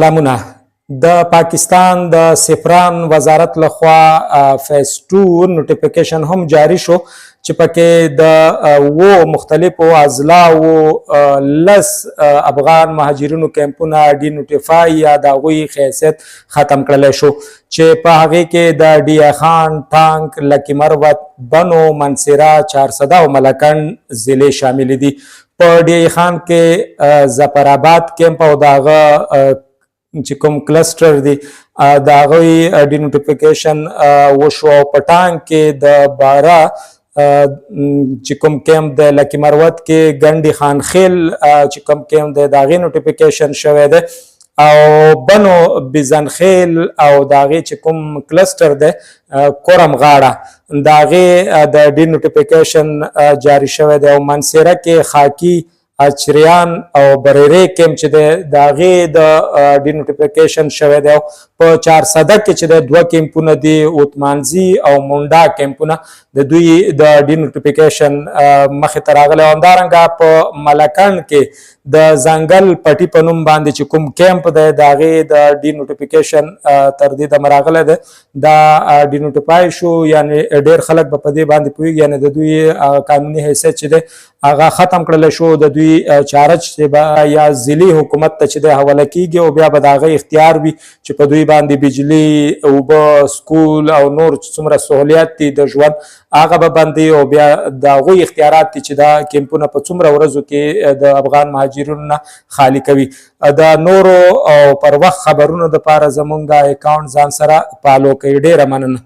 سلامونه. د پاکستان د سفران وزارت لخوا فیز 2 نوټیفیکیشن هم جاری شو چې پکې د مختلفو اضلاعو لس افغان مهاجرینو کیمپونه ډي نوټیفای یا د هغوی حیثیت ختم کړلی شو چې په هغې کې د ډي خان، ټانک، لکی مروت، بنو، منصیره، چارسده او ملکنډ ضلعې شاملې دي. په ډي خان کې ظفرآباد کیمپ او د هغه چې کوم کلسټر دی د هغوی ډي نوټیفیکیشن وشو. او په ټانک کې د باره چې کوم کیمپ د لکی مروت کې ګنډي خان خیل چې کوم کیمپ دی د هغې نوټیفیکیشن شوی دی. او بنو بیزن خیل او د هغې چې کوم کلسټر دی کورم غاړه د هغې د ډي نوټیفیکیشن جاری شوی دی. او منصیره کې خاکي، اچریان او بریری کیمپ چې دی د هغې د ډي نوټیفیکیشن شوی دی. او په چارسده کې چې دی دوه کیمپونه دي، اوتمانزي او مونډا کیمپونه د دوی د ډي نوټیفیکیشن مخې ته راغلی. او همدارنګه په ملکنډ کې د ځنګل پټي په نوم باندې چې کوم کیمپ دی د هغې د ډي نوټیفیکیشن تر دې دمه راغلی دی. دا ډي نوټیفای شو، یعنې ډېر خلک به په دې باندې پوهېږي، یعنې د دوی قانوني حیثیت چې دی هغه ختم کړلی شو. د دوی چارج چې به یا ضلعي حکومت ته چې دی حواله کېږي او بیا به د هغه اختیار وي چې په دوی باندې بجلي، اوبه، سکول او نور څومره سهولیات دي د ژوند هغه به بندوي. او بیا د هغوی اختیارات دي چې دا کیمپونه په څومره ورځو کې د افغان مهاجرینو نه خالي کوي. د نورو او پر وخت خبرونو دپاره زموږ اکاونټ ځان سره فالو کوئ. ډېره مننه.